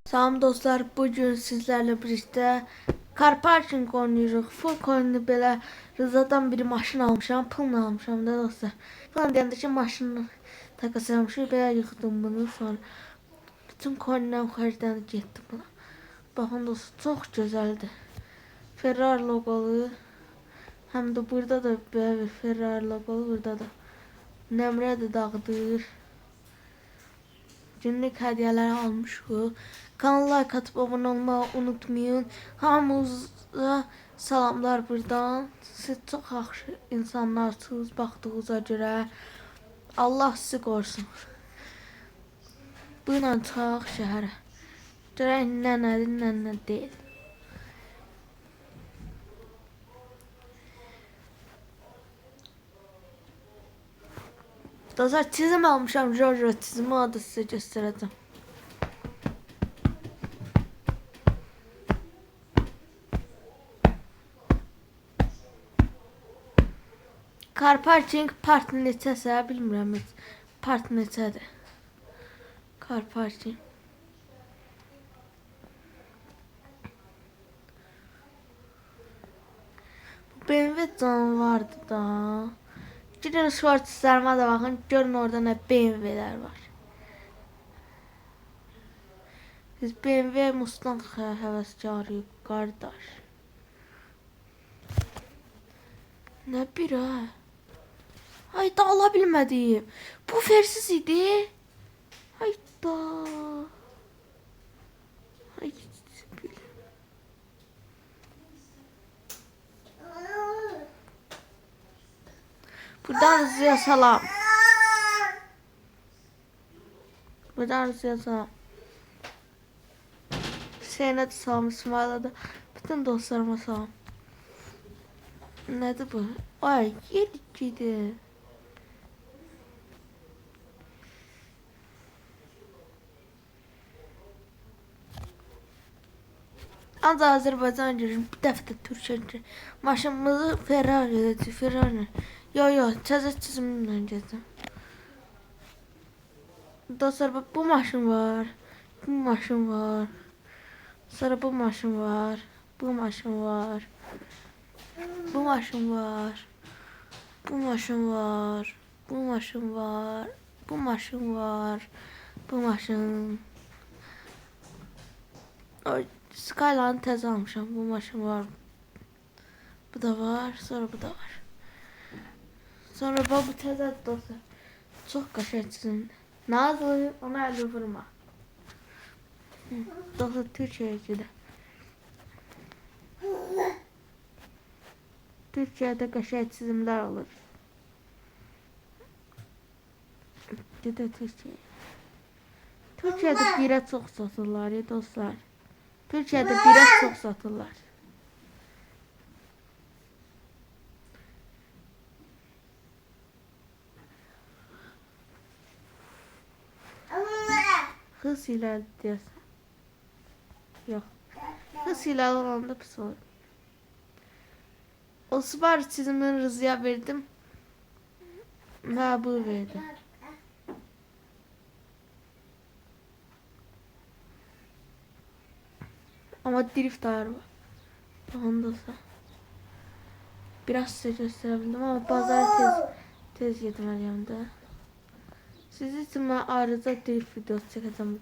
Salam dostlar, bugün sizlerle birlikte car parking oynayırıq. Full coinli belə Rızadan bir maşın almışam, pulla almışam da dostlar. Falan deyəndə ki, maşını takas eləmişim, belə yıxdım bunu sonra. Bütün coinlərim xərclənib getdi buna. Baxın dostlar, çox gözəldir. Ferrari loqolu, həm də burada da belə bir Ferrari loqolu, burada da nömrə də dağıdır. Günlük hədiyələr almışıq. Kanala like atıp abone olmayı unutmayın. Hamınıza salamlar buradan. Siz çok yaxşı insanlarsınız baxdığınıza görə. Allah sizi qorusun. Buyurun çıxaq şəhərə. Görək nənədir, nənə deyil. Dostlar çizim almışam. Jojo çizimi o da size göstereceğim. Car parking part neçəsə bilmirəm heç. Part neçədir. Car parking. BMW canavardı da. Gidin shortslarıma da bakın. Görün orada ne BMW'ler var. Biz BMW Mustang həvəskarıyıq qardaş. Ne bir ha. Hayda alabilmədim. Bu fersiz idi. Hayda. Hayda. Buradan Rızı'ya salam. Buradan Rızı'ya salam. Hüseyin'e de salam, İsmail'e de. Bütün dostlarıma salam. Nedir bu? Ay yedik. Ancaq Azərbaycan görürüm. Bir dəfə də Türkiyə maşınımızı Ferrari edəcək. Ferrari. Yo, təzə çizimimlə gedəcəm. Dostlar bu maşın var. Bu maşın var. Sonra bu maşın var. Bu maşın var. Bu maşın var. Bu maşın var. Bu maşın var. Bu maşın var. Bu maşın. Ay, Skyline'ı təzə almışam. Bu maşın var. Bu da var. Sonra bu da var. Sonra bu təzə dostlar. Çox qəşəng çizimdir. Nazlı ona əldə vurma. Dostlar Türkiyəyə gedək. Türkiyədə qəşəng çizimlər olur. Gedək Türkiyəyə. Türkiyədə birə çox satırlar dostlar. Türkiyədə birə çox satırlar. Hız ilerledi diyorsan. Yok. Hız ilerledi olanda pis olur. O Subaru çizimini Rızı'ya verdim. Ve bu verdim. Ama drift ayarı var. Onda da. Biraz size gösterebildim ama pazar tez yedim de. Siz için ben ayrıca drift videosu çekeceğim.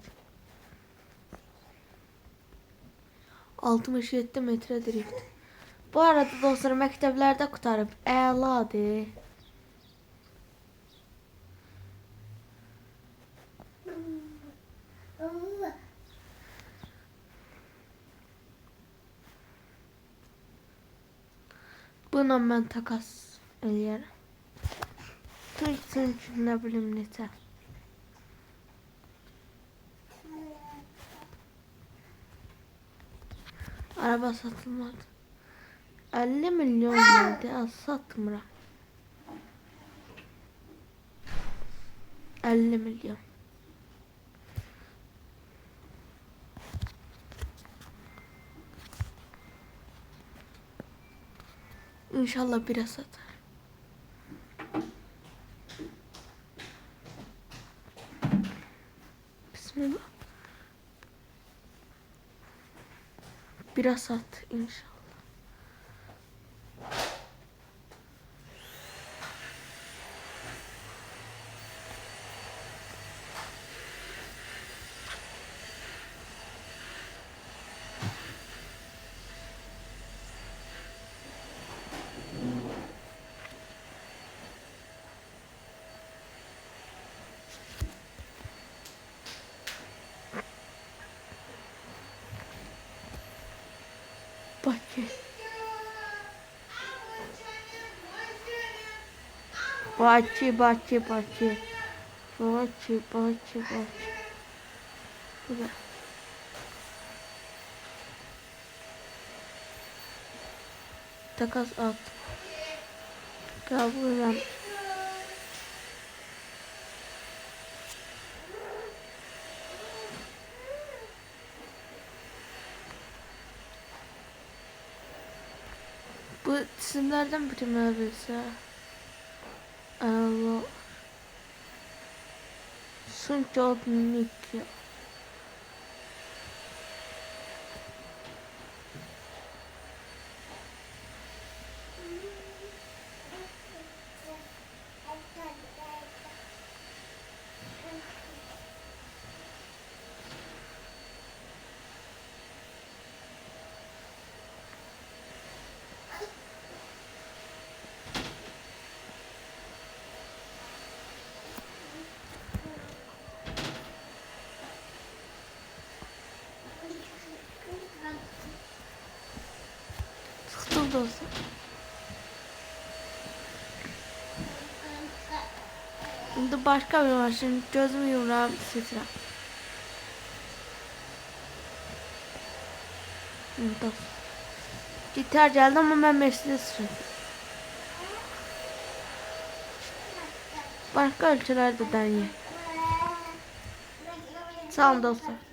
67 metre drift. Bu arada dostlar məktəblərdə qutarıb əladır. Buna mən takas eləyərəm. Türk nə bilim neçə. Araba satılmadı. 50 milyon verdi. Az satmıram. 50 milyon. İnşallah biraz satar. Bismillah. Biraz sat inşallah. Bahçe. Bahçe, bahçe, bahçe. Bahçe, bahçe, bahçe. Güzel. Takas at. Gel buradan. Bu isimlerden biri mi öyleyse? Allah. Sunçot Nikya. Sıktım dostum. Şimdi başka bir var. Şimdi gözümü yumrağım sıçra. Dostum. Gitar geldi ama ben mesleğe sıçradım. Başka ölçülerde deneyim. Sağ olun dostlar.